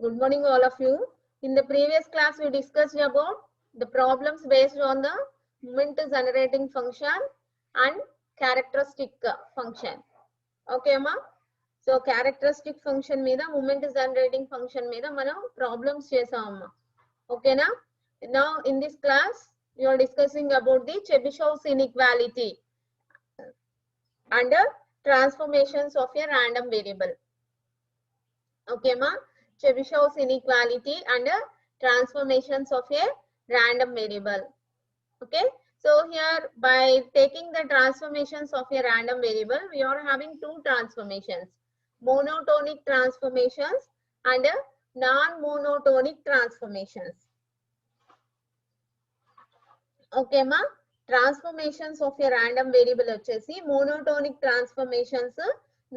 Good morning, all of you. In the previous class, we discussed about the problems based on the moment generating function and characteristic function. Okay, ma? So, characteristic function meeda, moment generating function meeda, mana problems chesam. Okay, na? Now, in this class, we are discussing about the Chebyshev's inequality under transformations of a random variable. Okay, ma? Chebyshev's inequality and transformations of a random variable. Okay, so here by taking the transformations of a random variable, we are having two transformations, monotonic transformations and non-monotonic transformations. Okay, ma? Transformations of a random variable వచ్చేసి monotonic transformations,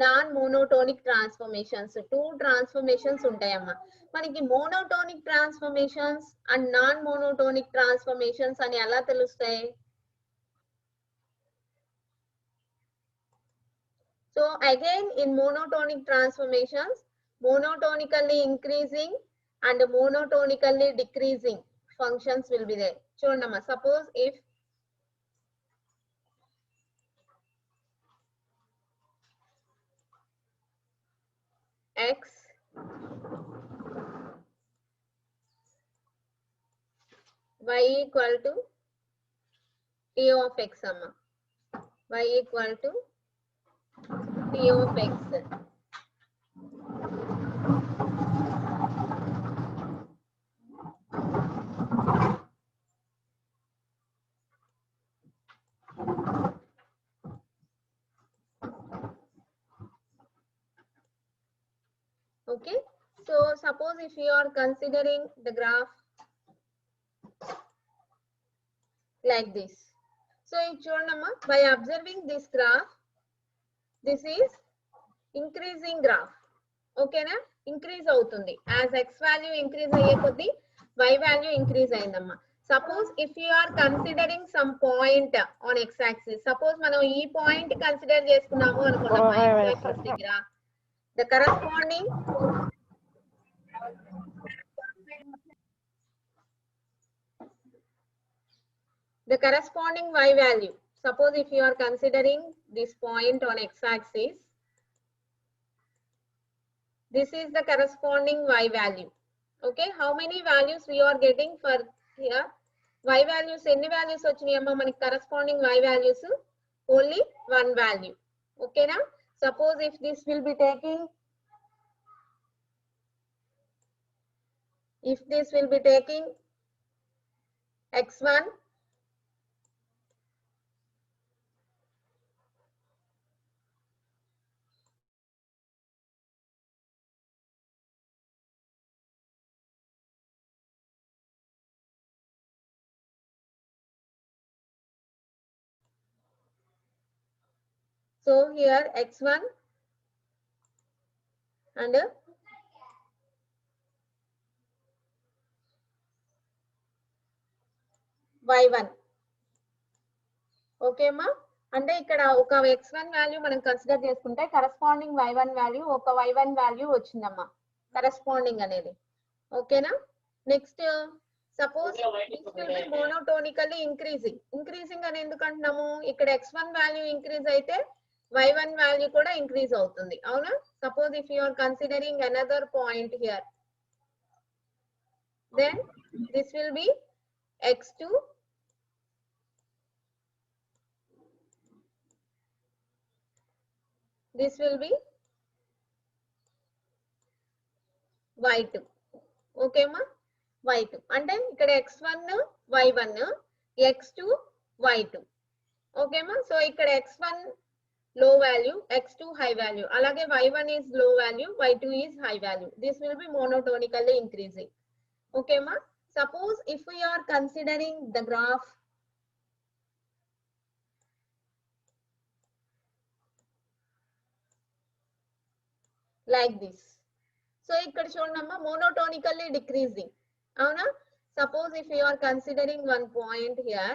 non monotonic transformations two transformations ఉంటాయమ్మా. మనకి monotonic transformations and non monotonic transformations అని ఎలా తెలుస్తాయి? So again in monotonic transformations monotonically increasing and monotonically decreasing functions will be there. చూడమ్మా, suppose if x y equal to t of x amma, y equal to t of x. Okay, so suppose if you are considering the graph like this. So by observing this graph, this is increasing graph. Okay na? Increase avutundi. As x value increase ayye koddi y value increase ayindamma. Suppose if you are considering some point on x axis, suppose మనం ఈ point consider చేసుకున్నాము అనుకున్నాము x axis దగ్గర, the corresponding y value. Suppose if you are considering this point on x axis, this is the corresponding y value. Okay, how many values we are getting for here? Y values, any values vachinayamma maniki corresponding y values? Only one value. Okay na? Suppose if this will be taking, x1, so here x1 and y1. Okay ma? అంటే ఇక్కడ ఒక x1 value మనం consider చేసుకుంటే corresponding y1 value ఒక y1 value వచ్చిందమ్మా, corresponding అనేది. ఓకేనా? Next suppose this will be monotonically increasing అని ఎందుకు అంటున్నాము? ఇక్కడ x1 వాల్యూ ఇంక్రీజ్ అయితే y1 వాల్యూ కూడా ఇంక్రీజ్ అవుతుంది, అవునా? Suppose if you are considering another point here, then this will be x2 this will be y2. Okay ma? y2 అంటే ఇక్కడ x1 y1, x2 y2. Okay ma? So ఇక్కడ x1 low value, x2 high value, అలాగే y1 is low value, y2 is high value. This will be monotonically increasing. Okay ma? Suppose if we are considering the graph like this. So ఇక్కడ చూడమ్మా, monotonically decreasing, అవునా? Suppose if you are considering one point here,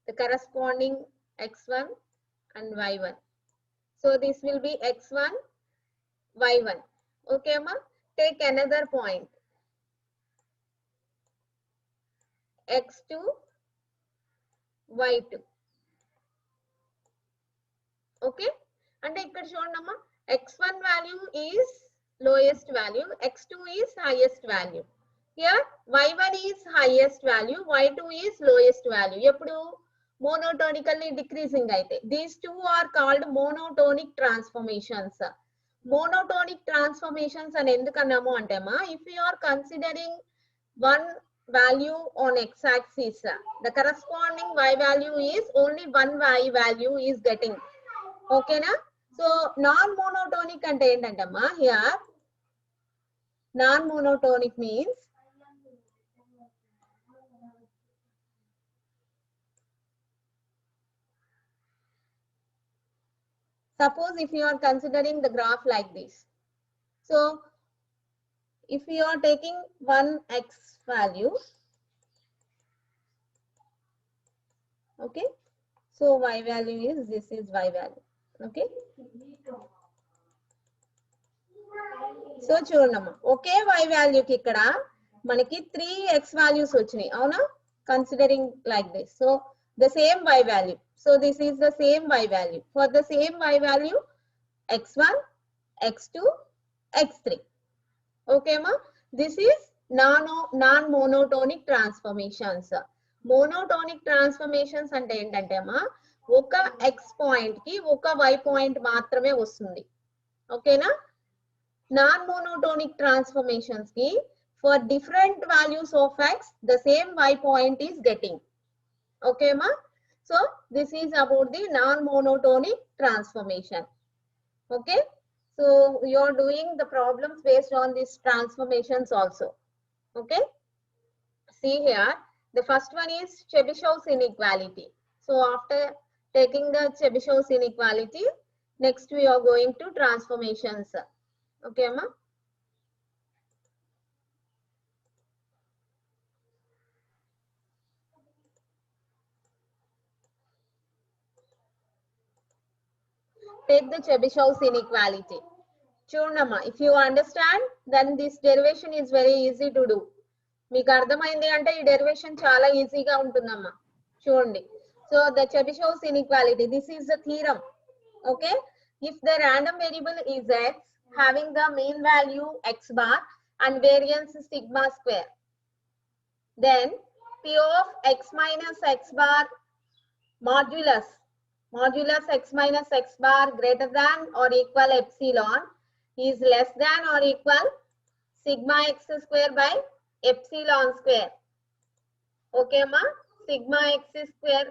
the corresponding x1 and y1. So this will be x1 y1. Okay, ma. Take another point. X2, Y2. Okay. And ikkada chudandamma, X1 value is lowest value, X2 is highest value. Here Y1 is highest value, Y2 is lowest value. Eppudu monotonically decreasing aithe. These two are called monotonic transformations. Monotonic transformations and endukanamu ante ma, if you are considering one value on x-axis, the corresponding y value is only one y value is getting. Okay na? So non-monotonic ante endantama, here non-monotonic means suppose if you are considering the graph like this. So if you are taking one x value, okay, so y value is, this is y value. Okay, so చూడమ్మా, ఒకే y value కి ఇక్కడ మనకి 3x values వచ్చినాయి అవునా, considering like this. So the same y value, so this is the same y value. For the same y value, x1, x2, x3. Okay ma, this is non-monotonic transformations. Monotonic transformations అంటే ఏంటంటే అమ్మా, ఒక x point కి ఒక y point మాత్రమే వస్తుంది. ఓకేనా? Non-monotonic transformations ki for different values of x, the same y point is getting. Okay ma? So this is about the non-monotonic transformation. Okay, so you are doing the problems based on these transformations also. Okay, see here, the first one is Chebyshev's inequality. So after taking the Chebyshev's inequality, next we are going to transformations. Okay ma? Take the Chebyshev's inequality. చూడమ్మా, if you understand, then this derivation is very easy to do. మీకు అర్థమైంది అంటే ఈ derivation చాలా ఈజీగా ఉంటుందమ్మా. చూడండి, so the Chebyshev's inequality, this is the theorem. Okay, if the random variable is x having the mean value x bar and variance sigma square, then p of x minus x bar modulus x minus x bar greater than or equal epsilon is less than or equal sigma x square by epsilon square. Okay ma, sigma x square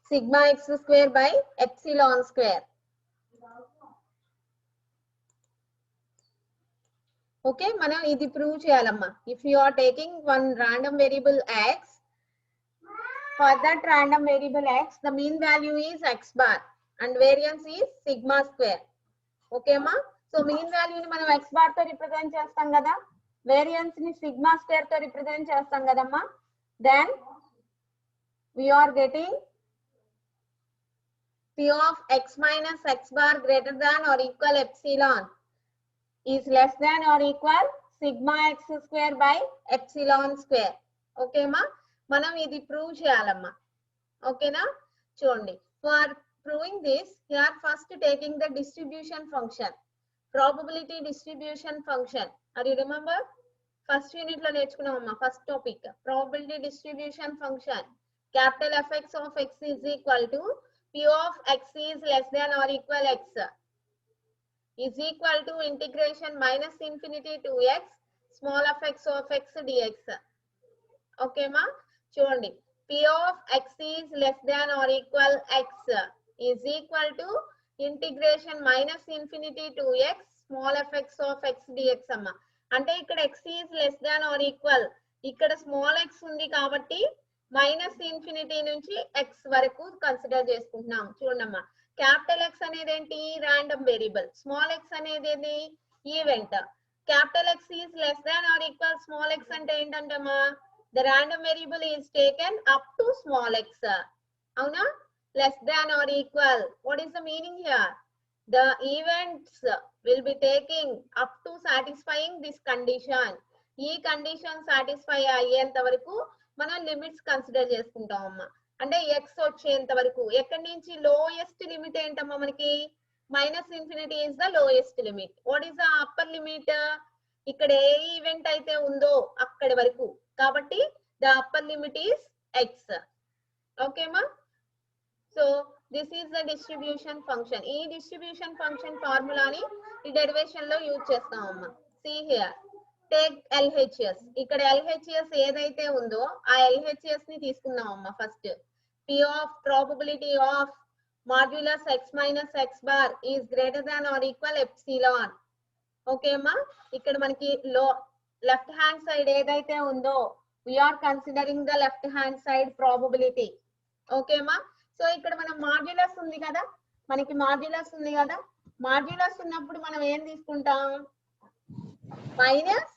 sigma x square by epsilon square. Okay, మనం ఇది prove చేయాలమ్మా. If you are taking one random variable x, for that random variable x, the mean value is x bar and variance is sigma square. Okay ma, so mean value ni మనం x bar తో represent చేస్తాం కదా, variance ni sigma square తో represent చేస్తాం కదమ్మా. Then we are getting p of x minus x bar greater than or equal epsilon is less than or equal sigma x square by epsilon square. Okay ma, మనం ఇది prove చేయాలమ్మా. ఓకేనా? చూడండి, for proving this, here first taking the distribution function, probability distribution function. Are you remember? First unit lo నేర్చుకున్నామమ్మా, first topic, probability distribution function. Capital Fx of x is equal to p of x is less than or equal x is equal to integration minus infinity to x small f(x) of x dx. Okay ma, చూడండి, p of x is less than or equal x is equal to integration minus infinity to x small f(x) of x dx అమ్మా. అంటే ఇక్కడ x is less than or equal, ఇక్కడ small x ఉంది కాబట్టి minus infinity నుంచి x వరకు consider చేసుకుంటున్నాం. చూడమ్మా, క్యాపిటల్ ఎక్స్ అనేది ఏంటి ర్యాండమ్ వేరియబుల్, స్మాల్ ఎక్స్ అనేది ఏంటి event. Capital X is less than or equal small X అంటే ఏంటంటమ్మా the random variable is taken up to small X. అవునా, less than or equal. What is the meaning here? The events will be taking up to satisfying this condition. ఈ condition satisfy అయ్యేంత వరకు మనం limits consider చేసుకుంటాం అమ్మా. అంటే X వచ్చేంత వరకు. ఎక్కడి నుంచి లోయెస్ట్ లిమిట్ ఏంటమ్మా మనకి minus infinity is the lowest limit. What is the upper limit? ఇక్కడ ఏ ఈవెంట్ అయితే ఉందో అక్కడి వరకు. కాబట్టి the upper limit is X. ఓకేమా? So this is the distribution function. ఈ distribution function ఫార్ములాని ఈ డెరివేషన్ లో యూజ్ చేస్తాం అమ్మా. See here, take LHS. ఇక్కడ LHS ఏదైతే ఉందో ఆ LHS ని తీసుకుందాం అమ్మా. First P of probability of modulus x minus x bar is greater than or equal epsilon. Okay అమ్మా, ఇక్కడ మనకి లెఫ్ట్ హ్యాండ్ సైడ్ ఏదైతే ఉందో we are considering the left hand side probability. Okay అమ్మా, సో ఇక్కడ మనం మాడ్యులస్ ఉంది కదా, మనకి మాడ్యులస్ ఉంది కదా. మాడ్యులస్ ఉన్నప్పుడు మనం ఏం తీసుకుంటాం మైనస్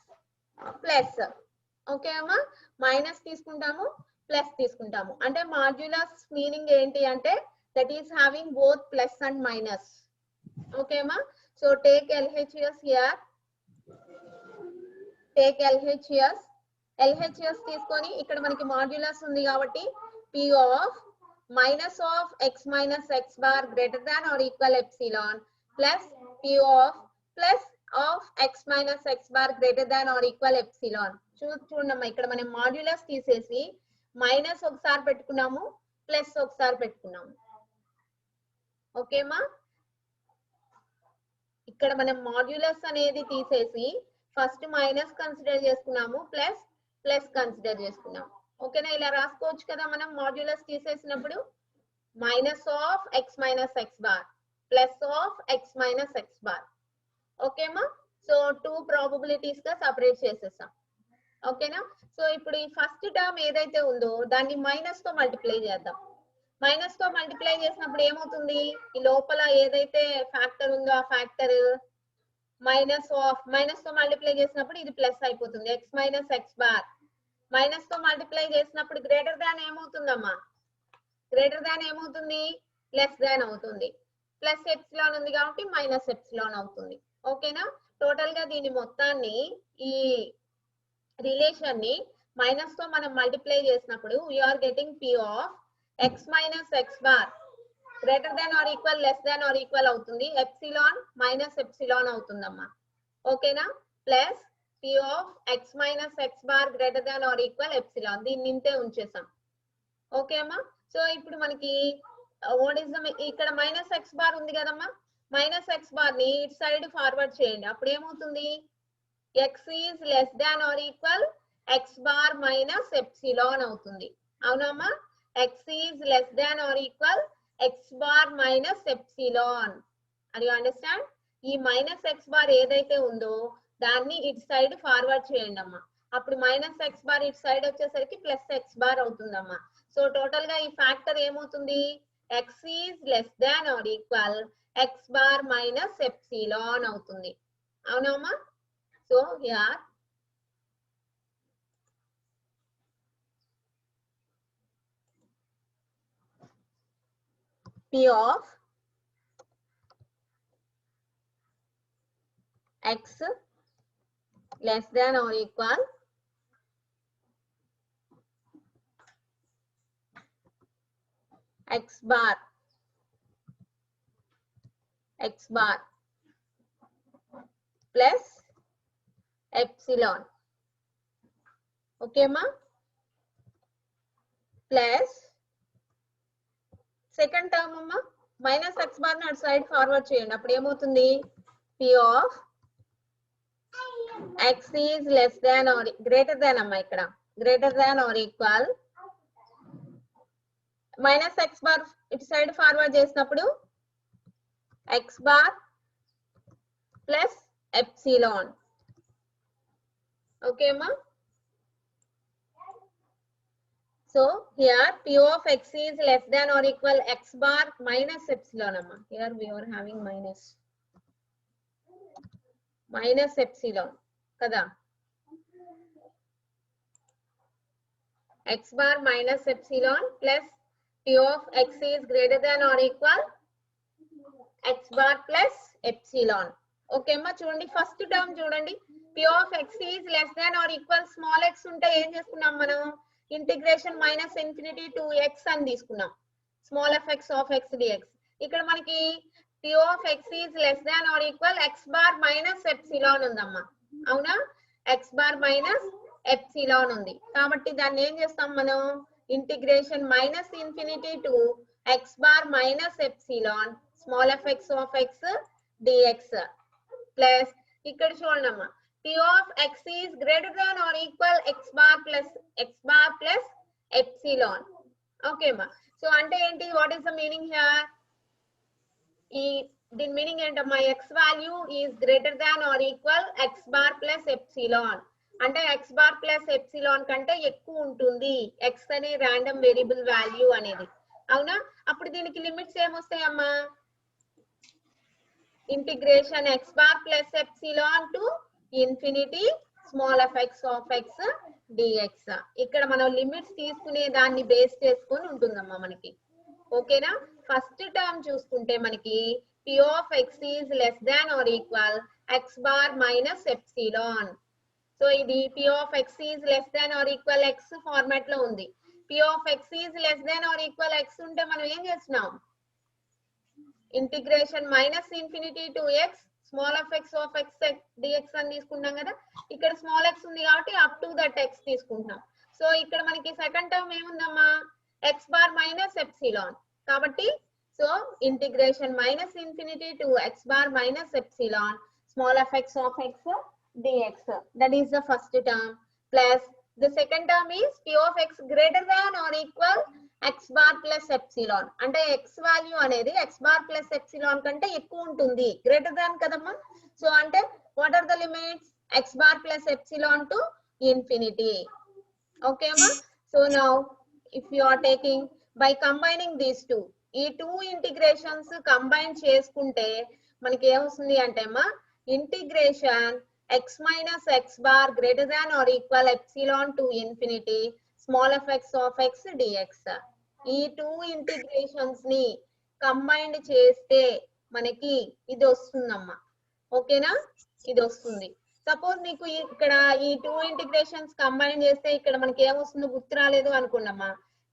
ప్లస్. ఓకే అమ్మా, మైనస్ తీసుకుంటాము ప్లస్ తీసుకుంటాము. అంటే మాడ్యులస్ మీనింగ్ ఏంటి అంటే that is having both plus and minus. Okay అమ్మా, so take LHS here, take LHS. LHS తీసుకొని ఇక్కడ మనకి మాడ్యులస్ ఉంది కాబట్టి P of minus of x minus x bar greater than or equal epsilon plus P of plus of x minus x bar greater than or equal epsilon. చూడమ్మా, ఇక్కడ మనం modulus తీసేసి minus ఒకసారి పెట్టుకున్నాము, ప్లస్ ఒకసారి పెట్టుకున్నాము. ఓకేమా, ఇక్కడ మనం మాడ్యులస్ అనేది తీసేసి ఫస్ట్ మైనస్ కన్సిడర్ చేసుకున్నాము, ప్లస్ ప్లస్ కన్సిడర్ చేసుకున్నాము. ఓకేనా, ఇలా రాసుకోవచ్చు కదా మనం మాడ్యులస్ తీసేసినప్పుడు minus of X minus X bar plus of X minus X bar. ఓకేమా, సో టూ ప్రాబబిలిటీస్ గా సపరేట్ చేసేసాం. ఓకేనా, సో ఇప్పుడు ఈ ఫస్ట్ టర్మ్ ఏదైతే ఉందో దాన్ని మైనస్ తో మల్టిప్లై చేద్దాం. మైనస్ తో మల్టిప్లై చేసినప్పుడు ఏమవుతుంది, ఈ లోపల ఏదైతే ఫ్యాక్టర్ ఉందో ఆ ఫ్యాక్టర్ మైనస్ ఆఫ్, మైనస్ తో మల్టిప్లై చేసినప్పుడు ఇది ప్లస్ అయిపోతుంది, X minus X bar. Minus తో మల్టిప్లై చేసినప్పుడు గ్రేటర్ దాన్ ఏమవుతుందమ్మా, గ్రేటర్ దాన్ ఏమవుతుంది లెస్ దాన్ అవుతుంది. ప్లస్ ఎప్సిలాన్ ఉంది కాబట్టి మైనస్ ఎప్సిలాన్ అవుతుంది. ఓకేనా, టోటల్ గా దీని మొత్తాన్ని ఈ రిలేషన్ ని మైనస్ తో మనం మల్టిప్లై చేసినప్పుడు we're getting P of X minus X bar greater than or equal less than or equal అవుతుంది, ఎప్సిలాన్ మైనస్ ఎప్సిలాన్ అవుతుందమ్మా. ఓకేనా, plus P of x minus x bar greater than or equal epsilon. దీన్ని ఇంతే ఉంచేసాం. Okay అమ్మా, so ఇప్పుడు మనకి what is the, ఇక్కడ minus X bar ఉంది కదమ్మా, మైనస్ ఎక్స్ బార్ ని ఇటు సైడ్ ఫార్వర్డ్ చేయండి. అప్పుడు ఏమవుతుంది x is less than or equal x bar minus epsilon అవుతుంది. అవునమ్మా, x is less than or equal x bar minus epsilon. అది యు అండర్స్టాండ్? ఈ మైనస్ ఎక్స్ బార్ ఏదైతే ఉందో దాన్ని ఇటు సైడ్ ఫార్వర్డ్ చేయండి అమ్మా. అప్పుడు మైనస్ ఎక్స్ బార్ ఇటు సైడ్ వచ్చేసరికి ప్లస్ ఎక్స్ బార్ అవుతుందమ్మా. సో టోటల్ గా ఈ ఫ్యాక్టర్ ఏమవుతుంది, x is less than or equal x bar minus epsilon అవుతుంది. అవునమ్మా, so here P of x less than or equal x bar plus epsilon. Okay ma, plus second term amma minus x bar ని అటు side forward చేయండి. అప్పుడు ఏమవుతుంది P of x is less than or greater than amma, ఇక్కడ greater than or equal minus X bar ఇటు side forward చేసినప్పుడు X bar plus epsilon. Okay అమ్మా, so So here P of x is less than or equal x bar minus epsilon amma. Here we are having minus epsilon kada. X bar minus epsilon plus P of x is greater than or equal x bar plus epsilon. Okay amma, చూడండి first term చూడండి. P of x is less than or equal small x ఉంటే ఏం చేసుకున్నాం మనం, integration minus infinity to x అని తీసుకున్నాం, small f x of x dx. ఇక్కడ మనకి P of x is less than or equal x bar minus epsilon ఉందమ్మా, అవునా? x bar minus epsilon ఉంది కాబట్టి దాన్ని ఏం చేస్తాం మనం, integration minus infinity to x bar minus epsilon small f x of x dx plus ఇక్కడ చూడండి అమ్మా, P of x is greater than or equal x bar plus epsilon. Okay ma, so అంటే ఏంటి, what is the meaning here? దీని meaning ఏంటమ్మా, x value is greater than or equal x bar plus epsilon అంటే x bar plus epsilon కంటే ఎక్కువ ఉంటుంది x అనే random variable value అనేది, అవునా? అప్పుడు దీనికి లిమిట్స్ ఏమొస్తాయమ్మా, integration x bar plus epsilon to infinity small f x of x dx. ఇక్కడ మనం లిమిట్స్ తీసుకునే దాన్ని బేస్ చేసుకొని ఉంటుందమ్మా మనకి, ఓకేనా? ఫస్ట్ టర్మ్ చూసుకుంటే మనకి P of x is less than or equal x bar minus epsilon. So ఇది P of x is less than or equal x format లో ఉంది. P of x is less than or equal x ఉంటే మనం ఏం చేస్తున్నాం, integration minus infinity to x small f x of x dx అని తీసుకుంటాం కదా. ఇక్కడ స్మాల్ x ఉంది కాబట్టి అప్ టు దట్ x తీసుకుంటున్నాం. సో ఇక్కడ మనకి సెకండ్ టర్మ్ ఏముందమ్మా, x బార్ మైనస్ ఎప్సిలాన్ కాబట్టి so integration minus infinity to x bar minus epsilon small f x of x dx. That is the first term plus the second term is P of x greater than or equal x bar plus epsilon అంటే x value అనేది x bar plus epsilon కంటే ఎక్కువ ఉంటుంది, greater than కదమ్మా. So అంటే what are the limits, x bar plus epsilon to infinity. Okay అమ్మా, so now if you are taking by combining these two, ఈ two integrations combine చేసుకుంటే మనకి ఏమొస్తుంది అంటే అమ్మా, integration x minus x bar greater than or equal epsilon to infinity small f x of x dx. ఈ two integrations ని combined చేస్తే మనకి ఇది వస్తుందమ్మా, ఓకేనా? ఇది వస్తుంది. సపోజ్ నీకు ఇక్కడ ఈ టూ ఇంటిగ్రేషన్స్ కంబైన్ చేస్తే ఇక్కడ మనకి ఏమొస్తుందో గుర్తు రాలేదు అనుకున్నామా,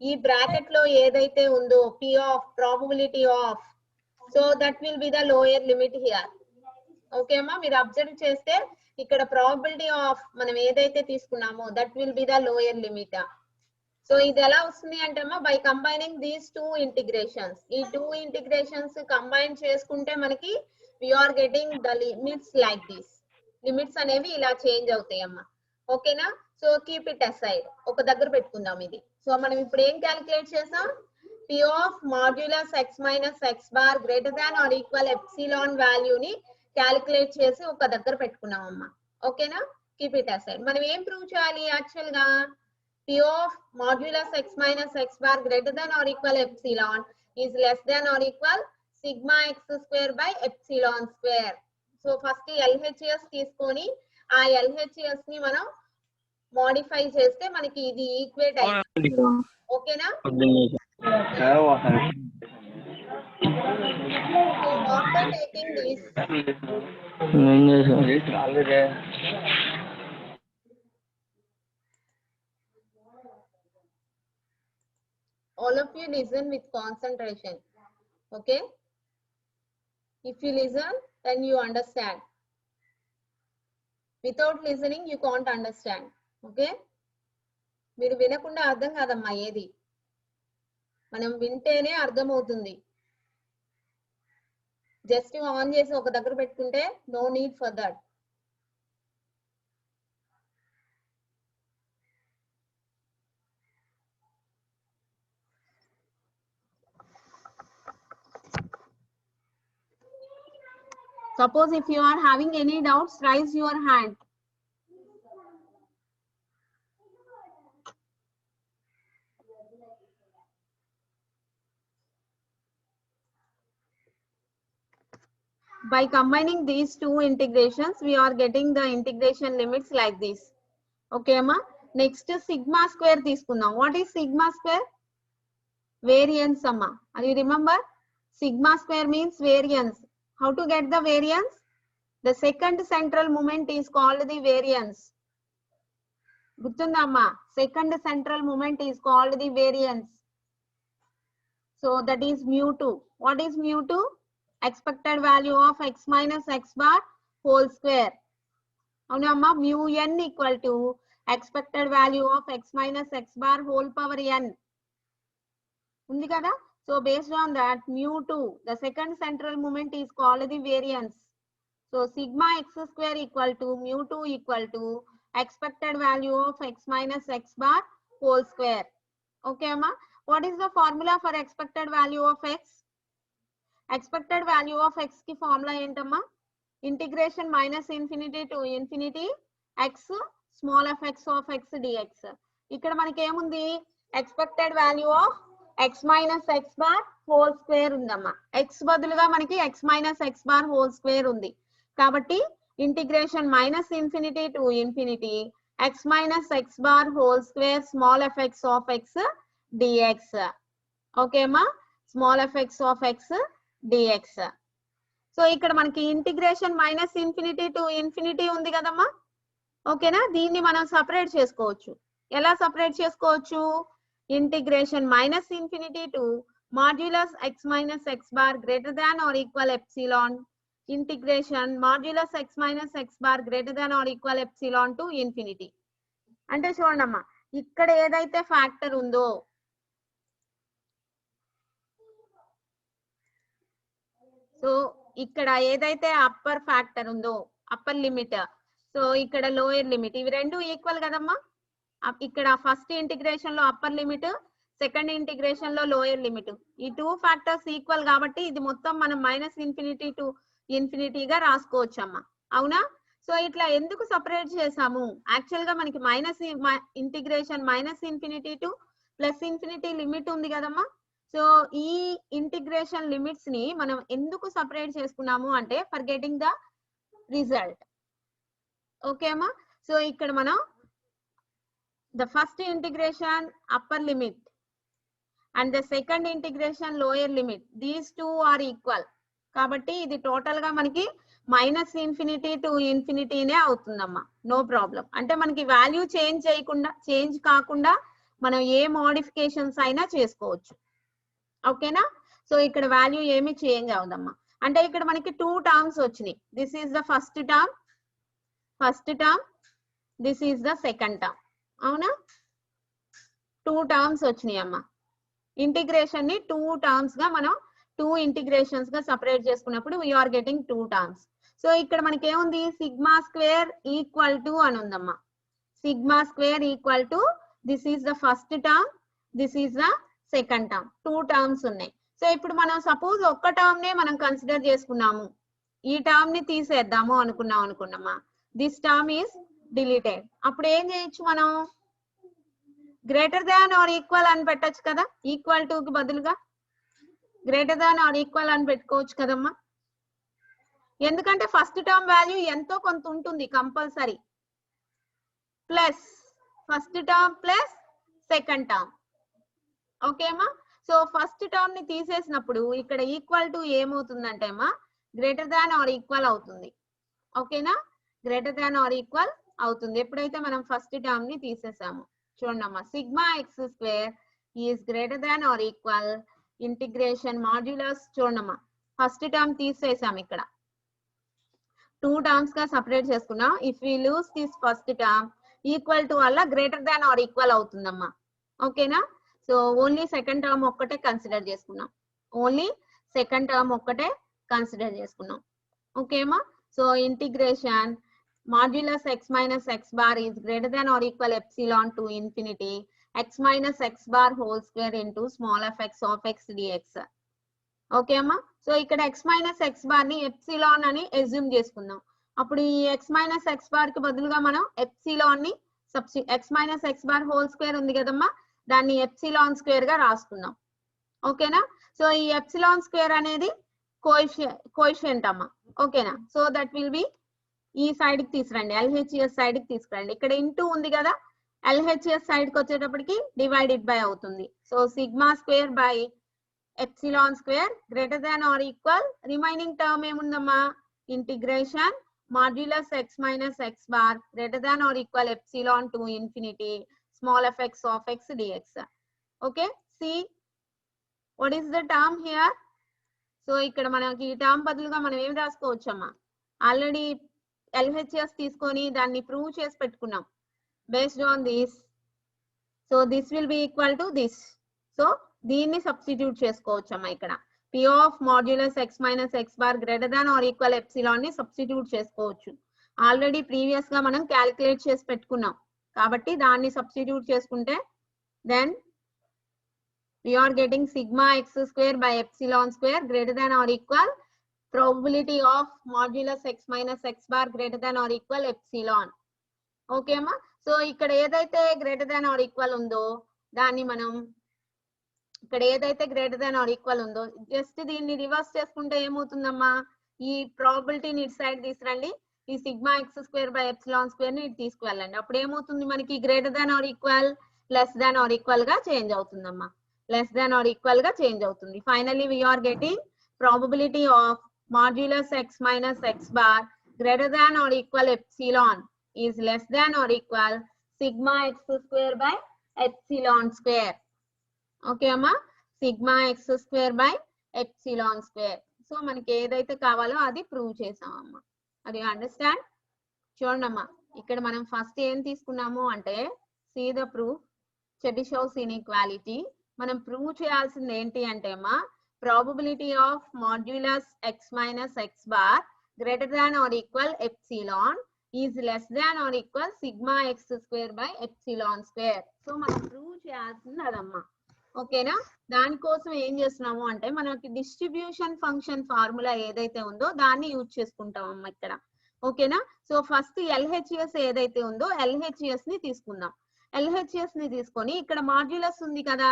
ఈ బ్రాకెట్ లో ఏదైతే ఉందో P of probability of, so that will be the lower limit here. Okay అమ్మా, మీరు అబ్జర్వ్ చేస్తే ఇక్కడ ప్రాబబిలిటీ ఆఫ్ మనం ఏదైతే తీసుకున్నామో that will be the lower limit. So ఇది ఎలా వస్తుంది అంటే అమ్మా, by combining these two integrations, ఈ టూ ఇంటిగ్రేషన్స్ కంబైన్ చేసుకుంటే మనకి we are getting the limits like this. Limits అనేవి ఇలా చేంజ్ అవుతాయి అమ్మా, ఓకేనా? సో కీప్ ఇట్ అసైడ్, ఒక దగ్గర పెట్టుకుందాం ఇది. సో మనం ఇప్పుడు ఏం క్యాలిక్యులేట్ చేసాం, P of modulus x minus x bar greater than or equal epsilon వాల్యూని క్యాలిక్యులేట్ చేసి ఒక దగ్గర పెట్టుకున్నాం అమ్మా, ఓకేనా? Keep it aside. మనం ఏం ప్రూవ్ చేయాలి యాక్చువల్ గా, P of modulus x minus x bar greater than or equal epsilon is less than or equal sigma x square by epsilon square. So first LHS తీసుకొని ఆ LHS ని మనం modify చేస్తే మనకి ఇది ఈక్వేట్ అయింది, ఓకేనా? So after taking this, all of you listen with concentration, okay? If you listen, then you understand. Without listening, you can't understand, okay? మీరు వినకుండా అర్థం కాదమ్మా ఏది, మనం వింటేనే అర్థం అవుతుంది. జస్ట్ ఆన్ చేసి ఒక దగ్గర పెట్టుకుంటే no need for that. Suppose if you are having any doubts, raise your hand. by combining these two integrations we are getting the integration limits like this. Okay amma. Next sigma square తీసుకుందాం. What is sigma square? Variance amma. Are you remember? Sigma square means variance. How to get the variance? The second central moment is called the variance. గుర్తుందమ్మా, second central moment is called the variance. So that is mu2. What is mu2? Expected value of x minus x bar whole square. అవునమ్మా, mu n equal to expected value of x minus x bar whole power n. ఉంది కదా? So based on that, mu2, the second central moment is called the variance. So sigma x square equal to mu2 equal to expected value of x minus x bar whole square. Okay amma. What is the formula for expected value of x? Expected value of x ki formula ఏంటమ్మా? Integration minus infinity to infinity x small f x of x dx. ఇక్కడ మనకి ఏముంది? expected value of x minus x bar whole square ఉందమ్మా. x బదులుగా మనకి x minus x bar whole square ఉంది. కాబట్టి integration minus infinity to infinity x minus x bar whole square small f x of x dx. Okay ma, small f x of x dx. So ఇక్కడ మనకి integration minus infinity to infinity ఉంది కదమ్మా. ఓకేనా? దీన్ని మనం separate చేసుకోవచ్చు. ఎలా separate చేసుకోవచ్చు? Integration minus infinity to modulus x minus x bar greater than or equal epsilon integration modulus x minus x bar greater than or equal epsilon to infinity. అంటే చూడండమ్మా, ఇక్కడ ఏదైతే ఫ్యాక్టర్ ఉందో సో ఇక్కడ ఏదైతే అప్పర్ ఫ్యాక్టర్ ఉందో upper limit, so ఇక్కడ lower limit, ఇవి రెండు ఈక్వల్ కదమ్మా. ఇక్కడ ఫస్ట్ ఇంటిగ్రేషన్ లో అప్పర్ లిమిట్, సెకండ్ ఇంటిగ్రేషన్ లో లోయర్ లిమిట్, ఈ టూ ఫ్యాక్టర్స్ ఈక్వల్ కాబట్టి ఇది మొత్తం మనం మైనస్ ఇన్ఫినిటీ టు ఇన్ఫినిటీగా రాసుకోవచ్చు అమ్మా. అవునా? సో ఇట్లా ఎందుకు సపరేట్ చేసాము? యాక్చువల్ గా మనకి minus integration minus infinity to plus infinity limit ఉంది కదమ్మా. సో ఈ ఇంటిగ్రేషన్ లిమిట్స్ ని మనం ఎందుకు సపరేట్ చేసుకున్నాము అంటే for getting the result. Okay అమ్మా. సో ఇక్కడ మనం the first integration upper limit and the second integration lower limit, these two are equal కాబట్టి ఇది టోటల్ గా మనకి మైనస్ ఇన్ఫినిటీ టు ఇన్ఫినిటీనే అవుతుందమ్మా. No problem. అంటే మనకి వాల్యూ చేంజ్ కాకుండా మనం ఏ మోడిఫికేషన్స్ అయినా చేసుకోవచ్చు. ఓకేనా? సో ఇక్కడ వాల్యూ ఏమి చేంజ్ అవుదమ్మా. అంటే ఇక్కడ మనకి టూ టర్మ్స్ వచ్చినాయి. This is the first term, this is the second term. అవునా? టూ టర్మ్స్ వచ్చినాయి అమ్మా. ఇంటిగ్రేషన్ ని టూ టర్మ్స్ గా మనం టూ ఇంటిగ్రేషన్స్ గా సపరేట్ చేసుకున్నప్పుడు we're getting two terms. So ఇక్కడ మనకి ఏముంది? సిగ్మా స్క్వేర్ ఈక్వల్ టు అని ఉందమ్మా. Sigma square equal to this is the first term, this is the second term. Two terms ఉన్నాయి. సో ఇప్పుడు మనం సపోజ్ ఒక్క టర్మ్ నే మనం కన్సిడర్ చేసుకున్నాము, ఈ టర్మ్ ని తీసేద్దాము అనుకున్నామా. This term is deleted. అప్పుడు ఏం చేయొచ్చు? మనం గ్రేటర్ దాన్ ఆర్ ఈక్వల్ అని పెట్టచ్చు కదా. ఈక్వల్ టు కి బదులుగా గ్రేటర్ దాన్ ఆర్ ఈక్వల్ అని పెట్టుకోవచ్చు కదమ్మా. ఎందుకంటే ఫస్ట్ టర్మ్ వాల్యూ ఎంతో కొంత ఉంటుంది compulsory. Plus first term plus second term. Okay అమ్మా. సో ఫస్ట్ టర్మ్ ని తీసేసినప్పుడు ఇక్కడ ఈక్వల్ టు ఏమవుతుందంటే అమ్మా గ్రేటర్ దాన్ ఆర్ ఈక్వల్ అవుతుంది. ఓకేనా? గ్రేటర్ దాన్ ఆర్ ఈక్వల్ అవుతుంది ఎప్పుడైతే మనం ఫస్ట్ టర్మ్ ని తీసేసాము. చూడండి అమ్మా, sigma x square is greater than or equal integration modulus. చూడండి అమ్మా, ఫస్ట్ టర్మ్ తీసేసాం, ఇక్కడ టూ టర్మ్స్ గా సపరేట్ చేసుకున్నాం. If we lose this first term equal to వల్ల గ్రేటర్ దాన్ ఆర్ ఈక్వల్ అవుతుందమ్మా. ఓకేనా? సో ఓన్లీ సెకండ్ టర్మ్ ఒక్కటే కన్సిడర్ చేసుకున్నాం, ఓన్లీ సెకండ్ టర్మ్ ఒక్కటే కన్సిడర్ చేసుకున్నాం. ఓకేమా? So integration modulus x minus x bar is greater than or equal epsilon to infinity x minus x bar whole square into small f x of x dx. Okay అమ్మా. So ఇక్కడ x minus x bar ని epsilon అని assume చేసుకుందాం. అప్పుడు ఈ x minus x bar కి బదులుగా మనం ఎప్సిలాన్ ని x minus x bar whole square ఉంది కదమ్మా, దాన్ని ఎప్సిలాన్ స్క్వేర్ గా రాసుకుందాం. ఓకేనా? సో ఈ ఎప్సిలాన్ స్క్వేర్ అనేది కోఎఫిషియంట్ అమ్మా. ఓకేనా? సో దట్ విల్ బి ఈ సైడ్ కి తీసుకురండి, ఎల్హెచ్ఎస్ సైడ్ కి తీసుకురండి. ఇక్కడ ఇంటూ ఉంది కదా, ఎల్హెచ్ఎస్ సైడ్ కి వచ్చేటప్పటికి డివైడెడ్ బై అవుతుంది. So sigma square by epsilon square greater than or equal, remaining term ఏముందమ్మా, integration modulus x minus X bar greater than or equal epsilon to infinity small effects of x dx. Okay, see what is the term here? So ఇక్కడ మనకి ఈ term బదులుగా మనం ఏం రాసుకోవచ్చమ్మా, already LHS తీసుకొని దాన్ని prove చేసి పెట్టుకున్నాం. Based on this, so this will B equal to this. So దీన్ని సబ్స్టిట్యూట్ చేసుకోవచ్చమ్మా. ఇక్కడ P of modulus x minus X bar greater than or equal epsilon ని సబ్స్టిట్యూట్ చేసుకోవచ్చు. ఆల్రెడీ ప్రీవియస్ గా మనం క్యాలిక్యులేట్ చేసి పెట్టుకున్నాం కాబట్టి దాన్ని సబ్స్టిట్యూట్ చేసుకుంటే then we are getting sigma x square by epsilon square greater than or equal probability of modulus x minus x bar greater than or equal epsilon. Okay అమ్మా. So ఇక్కడ ఏదైతే గ్రేటర్ దాన్ ఆర్ ఈక్వల్ ఉందో దాన్ని మనం ఇక్కడ ఏదైతే greater than or equal ఉందో just దీన్ని రివర్స్ చేసుకుంటే ఏమవుతుందమ్మా, ఈ ప్రాబిలిటీని ఇటు సైడ్ తీసుకురండి, ఈ sigma x square by epsilon square ని ఇటు తీసుకువెళ్ళండి. అప్పుడు ఏమవుతుంది మనకి, greater than or equal less than or equal గా చేంజ్ అవుతుందమ్మా, లెస్ దాన్ ఆర్ ఈక్వల్ గా చేంజ్ అవుతుంది. Finally we are getting probability of modulus x minus x bar greater than or equal epsilon is less than or equal sigma x square by epsilon square. Okay అమ్మా, sigma x square by epsilon square. So మనకి ఏదైతే కావాలో అది prove చేసామమ్మా. అది understand? చూడండి అమ్మా, ఇక్కడ మనం ఫస్ట్ ఏం తీసుకున్నాము అంటే see the proof Chebyshev's inequality. మనం ప్రూవ్ చేయాల్సింది ఏంటి అంటే అమ్మా, probability of modulus x minus X bar greater than or equal epsilon is less than or equal sigma x square by epsilon square. So మనం prove చేయాల్సింది అదమ్మా. ఓకేనా? దానికోసం ఏం చేస్తున్నాము అంటే మనకి డిస్ట్రిబ్యూషన్ ఫంక్షన్ ఫార్ములా ఏదైతే ఉందో దాన్ని యూజ్ చేసుకుంటాం అమ్మా ఇక్కడ. ఓకేనా? సో ఫస్ట్ ఎల్హెచ్ఎస్ ఏదైతే ఉందో ఎల్హెచ్ఎస్ ని తీసుకుందాం. ఎల్హెచ్ఎస్ ని తీసుకొని ఇక్కడ మాడ్యులస్ ఉంది కదా,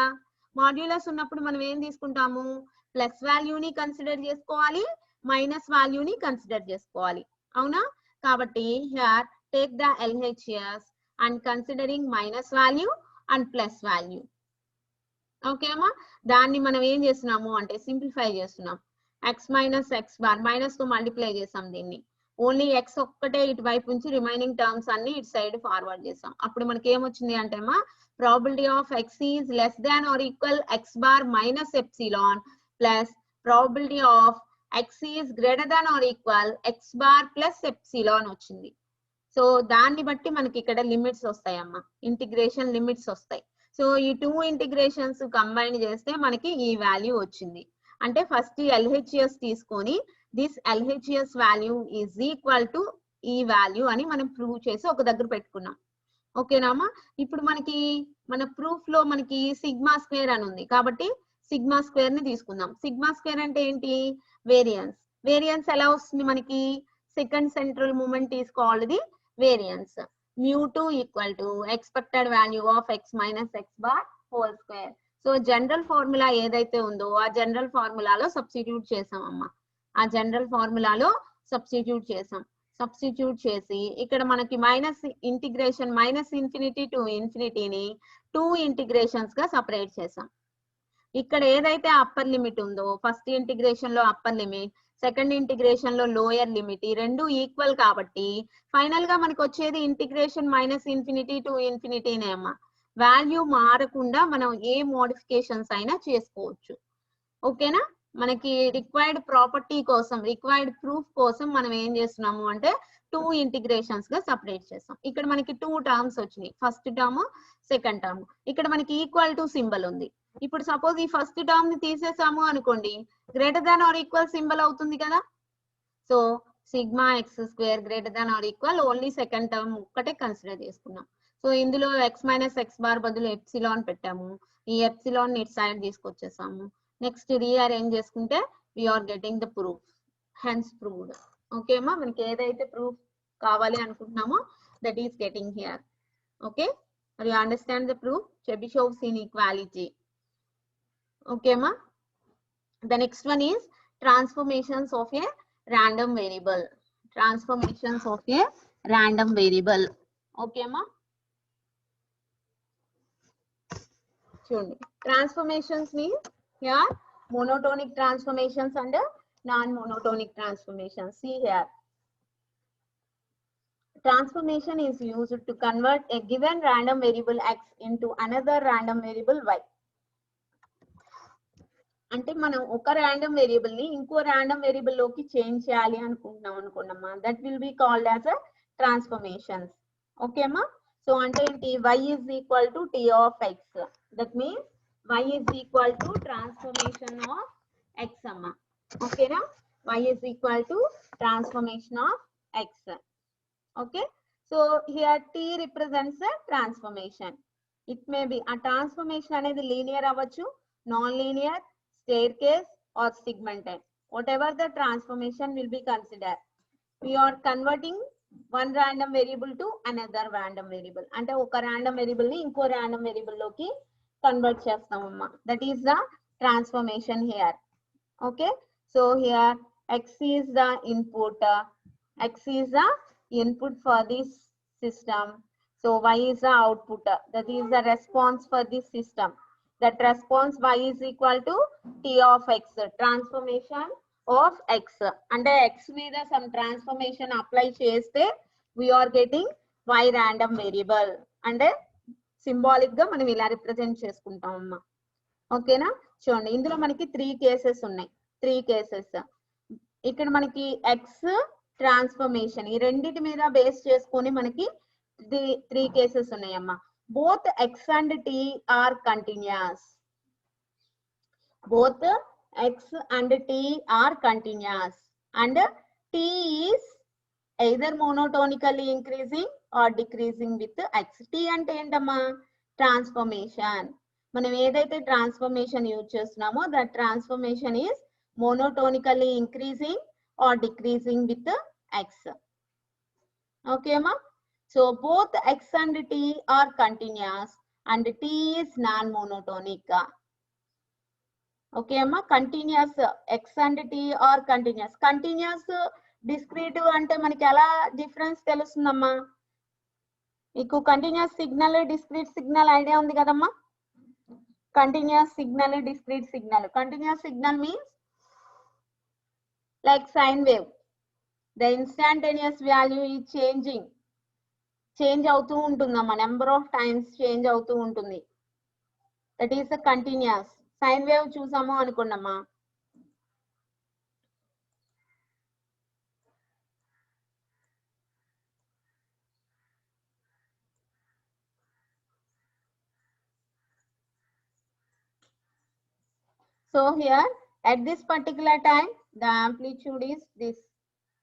మాడ్యులస్ ఉన్నప్పుడు మనం ఏం తీసుకుంటాము, ప్లస్ వాల్యూని కన్సిడర్ చేసుకోవాలి, మైనస్ వాల్యూని కన్సిడర్ చేసుకోవాలి. అవునా? కాబట్టి here take the LHS and considering minus value and plus value. Okay అమ్మా, దాన్ని మనం ఏం చేస్తున్నాము అంటే సింప్లిఫై చేస్తున్నాం. X minus X bar minus తో మల్టిప్లై చేసాం దీన్ని, ఓన్లీ ఎక్స్ ఒక్కటే ఇటువైపు నుంచి రిమైనింగ్ టర్మ్స్ అన్ని ఇటు సైడ్ ఫార్వర్డ్ చేసాం. అప్పుడు మనకి ఏమొచ్చింది అంటే అమ్మా, probability of X is less than or equal x bar minus epsilon plus probability of X is greater than or equal x bar plus epsilon వచ్చింది. సో దాన్ని బట్టి మనకి ఇక్కడ లిమిట్స్ వస్తాయమ్మా, ఇంటిగ్రేషన్ లిమిట్స్ వస్తాయి. సో ఈ టూ ఇంటిగ్రేషన్స్ కంబైన్ చేస్తే మనకి ఈ వాల్యూ వచ్చింది. అంటే ఫస్ట్ ఎల్హెచ్ఎస్ తీసుకొని this LHS value is equal to ఈ వాల్యూ అని మనం ప్రూవ్ చేసి ఒక దగ్గర పెట్టుకున్నాం. ఓకేనామా? ఇప్పుడు మనకి మన ప్రూఫ్ లో మనకి సిగ్మా స్క్వేర్ అని ఉంది కాబట్టి సిగ్మా స్క్వేర్ ని తీసుకుందాం. సిగ్మా స్క్వేర్ అంటే ఏంటి, వేరియన్స్. వేరియన్స్ ఎలా వస్తుంది మనకి, second central moment is called the variance. mu2 equal to expected value of x minus x bar whole square. So general formula ఏదైతే ఉందో ఆ జనరల్ ఫార్ములాలో సబ్స్టిట్యూట్ చేసాం అమ్మా, ఆ జనరల్ ఫార్ములాలో సబ్స్టిట్యూట్ చేసాం. సబ్స్టిట్యూట్ చేసి ఇక్కడ మనకి minus integration minus infinity to ఇన్ఫినిటీని టూ ఇంటిగ్రేషన్స్ గా సపరేట్ చేసాం. ఇక్కడ ఏదైతే అప్పర్ లిమిట్ ఉందో ఫస్ట్ ఇంటిగ్రేషన్ లో అప్పర్ లిమిట్, సెకండ్ ఇంటిగ్రేషన్ లో లోయర్ లిమిట్, ఈ రెండు ఈక్వల్ కాబట్టి ఫైనల్ గా మనకు వచ్చేది ఇంటిగ్రేషన్ మైనస్ ఇన్ఫినిటీ టు ఇన్ఫినిటీనే అమ్మా. వాల్యూ మారకుండా మనం ఏ మోడిఫికేషన్స్ అయినా చేసుకోవచ్చు. ఓకేనా? మనకి రిక్వైర్డ్ ప్రాపర్టీ కోసం, రిక్వైర్డ్ ప్రూఫ్ కోసం మనం ఏం చేస్తున్నాము అంటే టూ ఇంటిగ్రేషన్స్ గా సపరేట్ చేస్తాం. ఇక్కడ మనకి టూ టర్మ్స్ వచ్చినాయి, ఫస్ట్ టర్మ్ సెకండ్ టర్మ్. ఇక్కడ మనకి ఈక్వల్ టు సింబల్ ఉంది. ఇప్పుడు సపోజ్ ఈ ఫస్ట్ టర్మ్ ని తీసేసాము అనుకోండి, greater than or equal symbol అవుతుంది కదా. So sigma x square greater than or equal only second term ఒక్కటే కన్సిడర్ చేసుకున్నాం. సో ఇందులో ఎక్స్ మైనస్ ఎక్స్ బార్ బదులు ఎప్సిలాన్ పెట్టాము, ఈ ఎప్సిలాన్ ఇట్ సైడ్ తీసుకొచ్చేసాము. నెక్స్ట్ రీఅరేంజ్ చేసుకుంటే we are getting the proof, hence proved. Okay అమ్మా, మనకి ఏదైతే ప్రూఫ్ కావాలి అనుకుంటున్నామో that is getting here. Okay, you understand the proof Chebyshev's inequality. Okay ma, the next one is transformations of a random variable. Transformations of a random variable. Okay ma? చూడండి, transformations means here monotonic transformations and non-monotonic transformations. See here, transformation is used to convert a given random variable x into another random variable y. అంటే మనం ఒక random variable ని ఇంకో random variable లోకి change చేయాలి అనుకుంటున్నాం అనుకున్నామా, that will be called as a transformations. Okay ma? So అంటే ఏంటి, y is equal to t of x. That means y is equal to transformation of x amma. Okay na? Y is equal to transformation of x. Okay, so here t represents a transformation. It may be a transformation అనేది linear అవ్వచ్చు, non-linear, staircase or segmented. Whatever the transformation will be considered, we are converting one random variable to another random variable. అంటే ఒక random variable ని ఇంకో random variable లోకి convert చేస్తామమ్మా. That is the transformation here. Okay, so here x is the input, x is the input for this system, so y is the output, that is the response for this system. That response y is equal to t of x, transformation of x. And x మీద some transformation apply చేస్తే we are getting y random variable. అంటే symbolic గా మనం ఇలా represent చేసుకుంటాం అమ్మా. ఓకేనా? చూడండి, ఇందులో మనకి 3 కేసెస్ ఉన్నాయి. 3 కేసెస్ ఇక్కడ మనకి ఎక్స్ ట్రాన్స్ఫర్మేషన్ ఈ రెండిటి మీద బేస్ చేసుకొని మనకి 3 కేసెస్ ఉన్నాయమ్మా. Both X and T are continuous. both x and t are continuous and t is either monotonically increasing or decreasing with x. t అంటే ఏంటమ్మా, ట్రాన్స్ఫర్మేషన్. మనం ఏదైతే ట్రాన్స్ఫర్మేషన్ యూజ్ చేస్తున్నామో that transformation is monotonically increasing or decreasing with x. Okay ma? So both x and t are continuous and t is non-monotonic. Okay amma, continuous x and t are continuous. Continuous discrete అంటే మనకి ఎలా difference తెలుస్తుందమ్మా? మీకు continuous signal discrete signal idea ఉంది కదమ్మా? Continuous signal discrete signal. Continuous signal means like sine wave, the instantaneous value is changing, change అవుతూ ఉంటుందమ్మా, number of times change అవుతూ ఉంటుంది. That is the continuous. Sine wave చూసాము అనుకున్నామా, so here at this particular time the amplitude is this,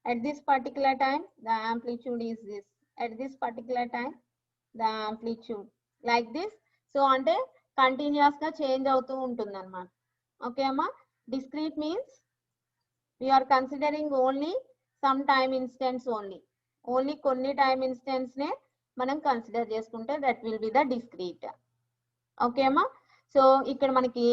at this particular time the amplitude is this, at this particular time the amplitude like this. So అంటే continuous గా change అవుతూ ఉంటుంది అన్నమాట. Okay అమ్మా? Discrete means we are considering only some time instance only, only కొన్ని time instance నే మనం consider చేసుకుంటే that will be the discrete. Okay అమ్మా? సో ఇక్కడ మనకి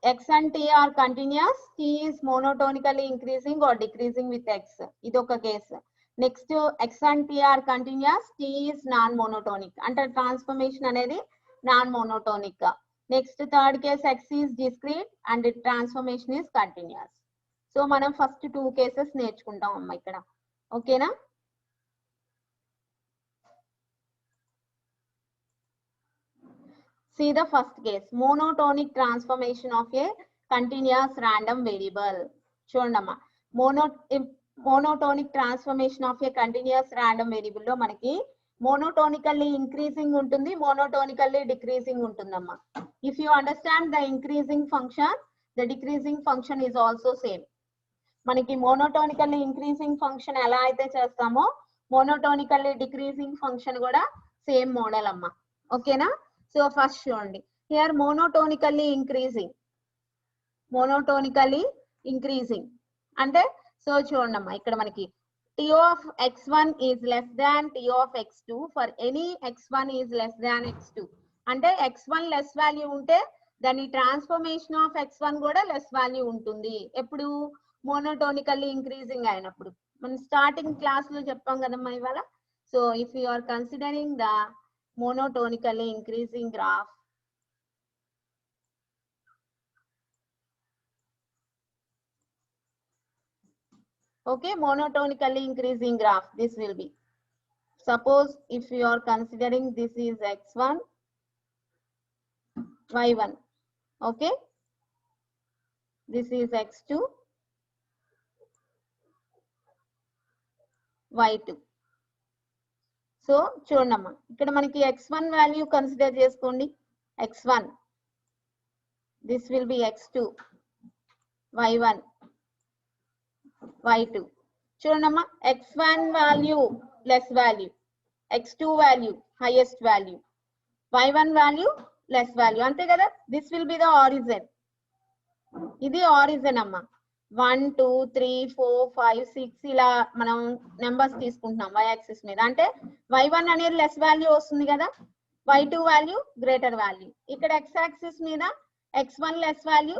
x and t are continuous, t is monotonically increasing or decreasing with x. ఇది ఒక case. Next x and t are continuous, t is non monotonic అంటే transformation అనేది non monotonic. Next third case x is discrete and transformation is continuous. So మనం first 2 cases నేర్చుకుంటాం అమ్మా ఇక్కడ. ఓకేనా? See the first case, monotonic transformation of a continuous random variable. చూడమ్మా, monotonic transformation of a continuous random variable లో మనకి monotonically increasing ఉంటుంది, monotonically decreasing ఉంటుందమ్మా. If you understand the increasing function, the decreasing function is also same. మనకి monotonically increasing function ఎలా అయితే చేస్తామో monotonically decreasing function కూడా సేమ్ మోడల్ అమ్మా. ఓకేనా? సో ఫస్ట్ చూడండి, హియర్ monotonically increasing అంటే సో చూడండి అమ్మా, ఇక్కడ మనకి t of x1 is less than t of x2 for any x1 is less than x2. అంటే x1 లెస్ వాల్యూ ఉంటే దాని ట్రాన్స్ఫర్మేషన్ ఆఫ్ x1 కూడా లెస్ వాల్యూ ఉంటుంది. ఎప్పుడు మోనోటోనికల్లీ ఇంక్రీజింగ్ అయినప్పుడు మనం స్టార్టింగ్ క్లాస్ లో చెప్పాం కదమ్మా ఇవాళ. So if you are considering the monotonically increasing graph, okay, monotonically increasing graph, this will be, suppose if you are considering this is x1 y1, okay, this is x2 y2. So చూడమ్మా ఇక్కడ మనకి x1 value consider చేసుకోండి, x1, this will be x2 y1 y2. చూడమ్మా x1 value less value, x2 value highest value, y1 value less value, అంతే కదా. This will be the origin, ఇది origin అమ్మా. 1 2 3 4 5 6 ఇలా మనం నెంబర్స్ తీసుకుంటున్నాం y యాక్సిస్ మీద. అంటే y1 అనేది లెస్ వాల్యూ వస్తుంది కదా, y2 వాల్యూ గ్రేటర్ వాల్యూ. ఇక్కడ x యాక్సిస్ మీద x1 less value,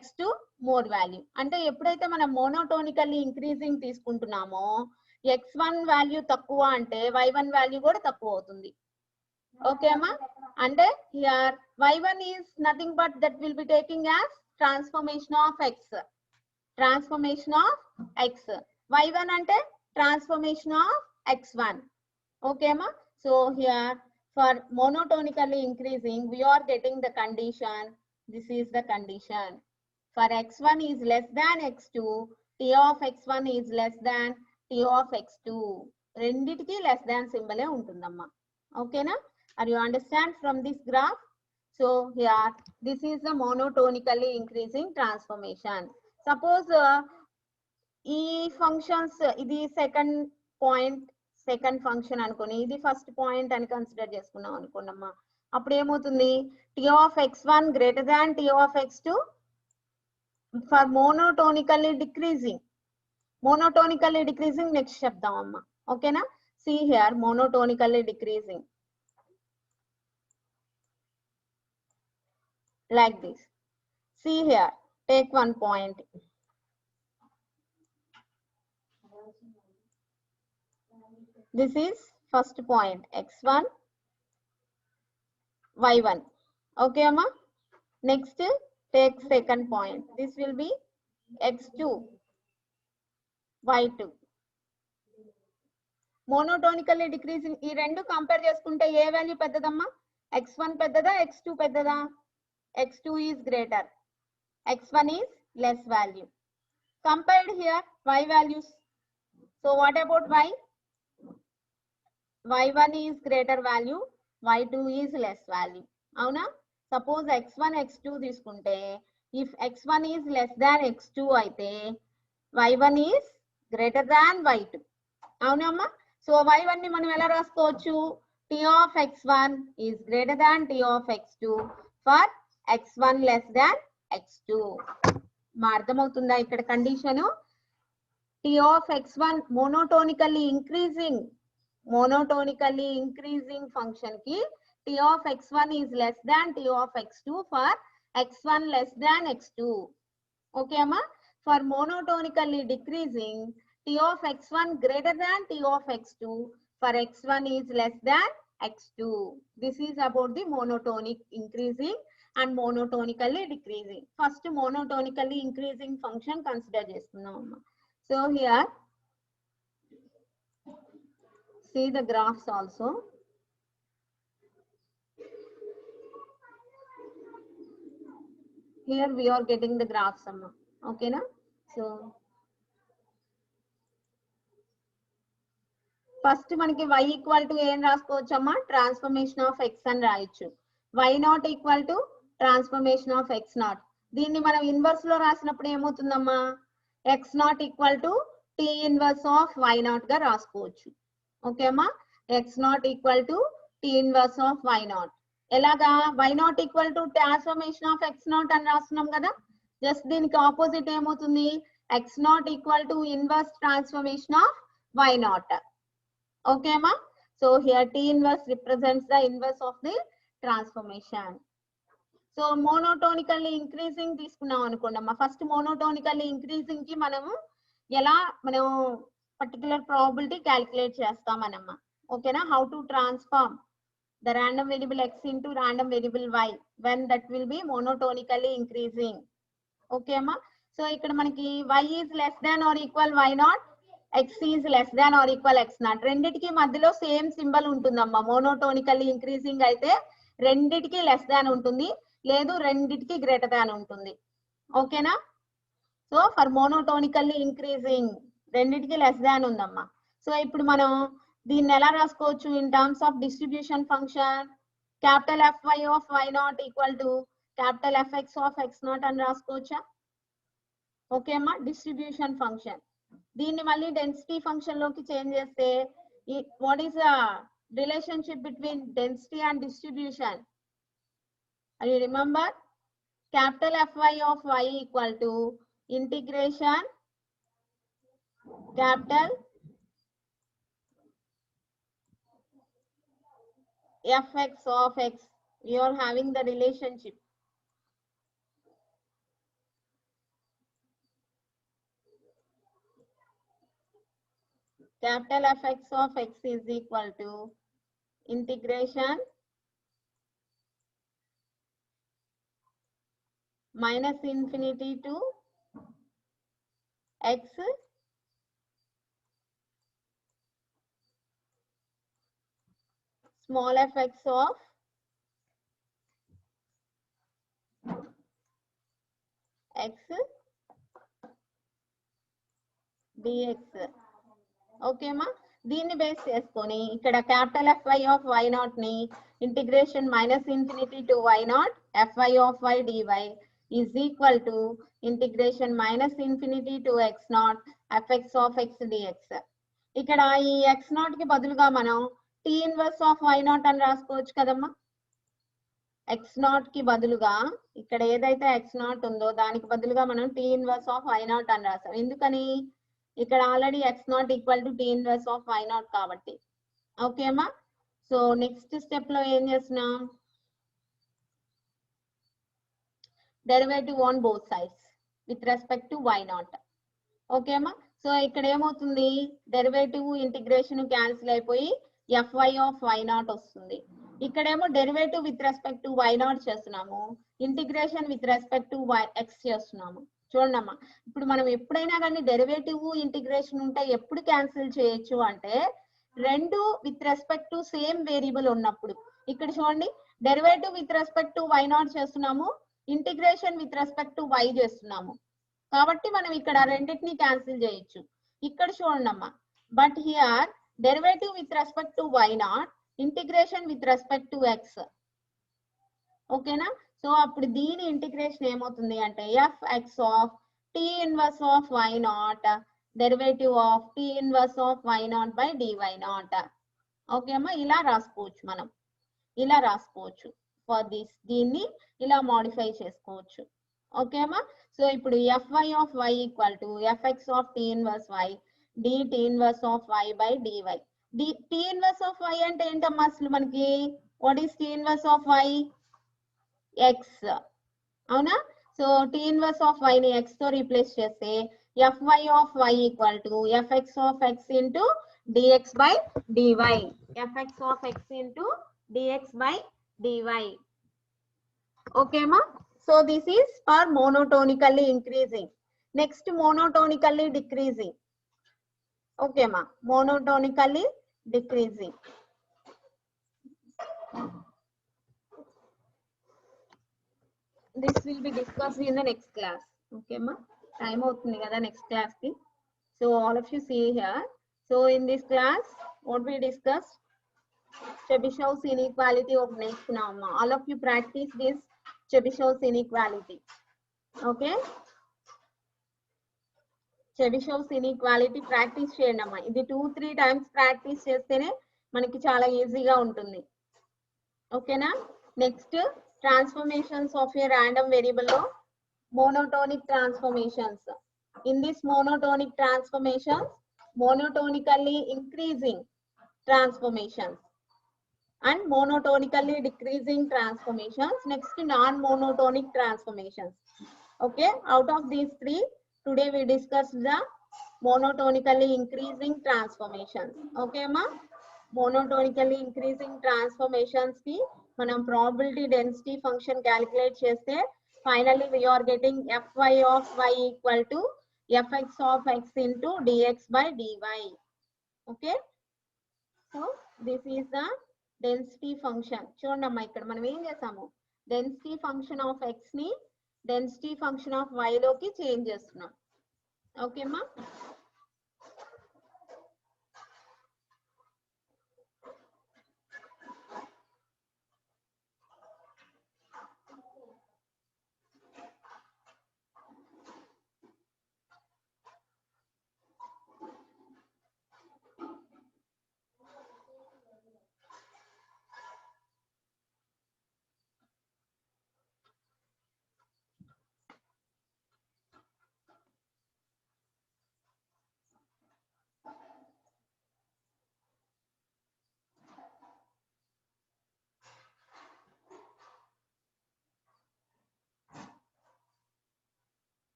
x2 more value. అంటే ఎప్పుడైతే మనం మోనోటోనికల్లీ ఇంక్రీజింగ్ తీసుకుంటున్నామో x1 వాల్యూ తక్కువ అంటే y1 వాల్యూ కూడా తక్కువ అవుతుంది. ఓకే అమ్మా. అంటే here y1 is nothing but that will be taking as transformation of x, transformation of x. y1 అంటే transformation of x1. okay amma. So here for monotonically increasing we are getting the condition, this is the condition, for x1 is less than x2, t of x1 is less than t of x2, రెండిటికి less than symbol ఉంటుందమ్మా. ఓకేనా? are you understand from this graph? so here this is the monotonically increasing transformation. suppose ఈ functions, ఇది second point, second function అనుకోని ఇది first point అని consider చేసుకున్నాం అనుకోండమ్మా. అప్పుడు ఏమవుతుంది, t of x1 greater than t of x2 for monotonically decreasing. Monotonically decreasing next చెప్దాం అమ్మా. ఓకేనా? see here monotonically decreasing like this. see here, take one point. this is first point x1 y1. okay amma. next take second point, this will be x2 y2. Monotonically decreasing ఈ రెండు compare చేసుకుంటే ఏ value పెద్దదమ్మా? x1 పెద్దదా x2 పెద్దదా? x2 is greater, x1 is less value. compared here y values. so what about y? y1 is greater value, y2 is less value. అవునా? suppose x1 x2 తీసుకుంటే if x1 is less than x2 అయితే y1 is greater than y2. అవునమ్మా? So y1 ని మనం ఎలా రాసుకోవచ్చు? t of x1 is greater than t of x2 for x1 less than x2. మా అర్థమవుతుందా ఇక్కడ condition? t of x1 monotonically increasing function కి t of x1 is less than t of x2 for x1 less than x2. okay amma. for monotonically decreasing t of x1 greater than t of x2 for x1 is less than x2. this is about the monotonic increasing and monotonically decreasing. first monotonically increasing function consider చేసుకుందాం అమ్మా. so here see the graphs also. here we are getting the graphs amma. okay na? so first మనకి y equal to ఏం రాసుకోవచ్చు అమ్మా? Transformation of x అని రాయొచ్చు. y not equal to transformation of x not. దీన్ని మనం inverse లో రాసినప్పుడు ఏమవుతుందమ్మా? x not equal to t inverse of y not గా రాసుకోవచ్చు. ఓకే అమ్మా? x not equal to t inverse of y not. ఎలాగా? y not equal to transformation of x not అని రాస్తున్నాం కదా. జస్ట్ దీనికి ఆపోజిట్ ఏమవుతుంది? x not equal to inverse transformation of y not. okay ma. so here t inverse represents the inverse of the transformation. So monotonically increasing తీసుకున్నాం అనుకోండి అమ్మా. First మోనోటోనికల్లీ increasing కి మనం పర్టికులర్ ప్రాబిలిటీ క్యాలిక్యులేట్ చేస్తామనమ్మా. ఓకేనా? How to transform the random variable x into random variable y when that will be monotonically increasing. Okay amma. So ikkada manaki y is less than or equal y naught, x is less than or equal x naught. రెండిటికి మధ్యలో same symbol ఉంటుందమ్మా. మోనోటోనికల్లీ increasing అయితే రెండిటికి less దాన్ ఉంటుంది, లేదు రెండిటికి greater than ఉంటుంది. ఓకేనా? సో ఫర్ మోనోటోనికల్లీ ఇంక్రీజింగ్ రెండిటికి లెస్ దాన్ ఉందమ్మా. సో ఇప్పుడు మనం దీన్ని ఎలా రాసుకోవచ్చు? In terms of distribution function capital fy of y not equal to capital fx of x not అని రాసుకోవచ్చా? ఓకే అమ్మా. Distribution function. దీన్ని మళ్ళీ డెన్సిటీ ఫంక్షన్ లోకి చేంజ్ చేస్తే what is the relationship between density and distribution? అది remember, capital fy of y equal to integration capital fx of x. You are having the relationship. Capital fx of x is equal to integration minus infinity to x small fx of x dx. Okay అమ్మా. దీన్ని base చేసుకొని ఇక్కడ capital fy of y not ని integration minus infinity to y not fy of y dy is equal to integration minus infinity to x not fx of x dx. ఇక్కడ ఈ x not కి బదులుగా మనం t inverse of y not అని రాసుకోవచ్చు కదమ్మా. x not కి బదులుగా ఇక్కడ ఏదైతే x నాట్ ఉందో దానికి బదులుగా మనం t inverse of y not అని రాస్తాం. ఎందుకని? ఇక్కడ already x not equal to t inverse of y not కాబట్టి. ఓకే అమ్మా. సో నెక్స్ట్ స్టెప్ లో ఏం చేస్తున్నాం? Derivative on both sides with respect to y not. Okay అమ్మా. సో ఇక్కడ ఏమవుతుంది? డెరివేటివ్ ఇంటిగ్రేషన్ క్యాన్సిల్ అయిపోయి fy ఆఫ్ y నాట్ వస్తుంది. ఇక్కడేమో derivative with respect to y not చేస్తున్నాము, integration with respect to x చేస్తున్నాము. చూడండి అమ్మా, ఇప్పుడు మనం ఎప్పుడైనా కానీ డెరివేటివ్ ఇంటిగ్రేషన్ ఉంటే ఎప్పుడు క్యాన్సిల్ చేయొచ్చు అంటే రెండు with respect to same variable ఉన్నప్పుడు. ఇక్కడ చూడండి, derivative with respect to y not చేస్తున్నాము, integration with respect to y చేస్తున్నాము. కాబట్టి మనం ఇక్కడ రెండింటిని క్యాన్సిల్ చేయొచ్చు. ఇక్కడ చూడండి అమ్మా, but here derivative with respect to y not, integration with respect to x. ఓకేనా? సో అప్పుడు దీని ఇంటిగ్రేషన్ ఏమవుతుంది అంటే fx of t inverse of y not derivative of t inverse of y not by dy not. Okay అమ్మా, ఇలా రాసుకోవచ్చు, మనం ఇలా రాసుకోవచ్చు. ఫర్ దిస్ దీన్ని ఇలా మోడిఫై చేసుకోవచ్చు. ఓకే అమ్మా. సో ఇప్పుడు fy of y equal to fx of t inverse y dt inverse of y by dy. t inverse of y అంటే ఏంటమ్మా అసలు మనకి? What is t inverse of y? x. అవునా? So t inverse of y ని x తో replace చేస్తే fy of y equal to fx of x into dx by dy. fx of x into dx by dy. Okay అమ్మా. So this is for monotonically increasing. Next monotonically decreasing. Okay అమ్మా, monotonically decreasing. This will be discussed in the next class. Okay ma, time outundi kada next class ki. So all of you see here. So in this class what we discussed, Chebyshev's inequality of next nama. All of you practice this Chebyshev's inequality. Okay, Chebyshev's inequality practice చేయండి అమ్మా. ఇది 2-3 times practice చేస్తేనే మనకి చాలా ఈజీగా ఉంటుంది. ఓకేనా? Next transformations of a random variable లో monotonic transformations. In this monotonic transformations, monotonically increasing transformations. and monotonically decreasing transformations. Next, non-monotonic transformations. Okay, out of these three, today we discussed the monotonically increasing transformations. Okay, ma? Monotonically increasing transformations ki manam probability density function calculate cheste finally we are getting fy of y equal to fx of x into dx by dy. Okay, so this is the density function. చూడండి అమ్మా ఇక్కడ మనం ఏం చేసాము, density function of x ని density function of y లోకి change చేస్తున్నాం. Okay అమ్మా.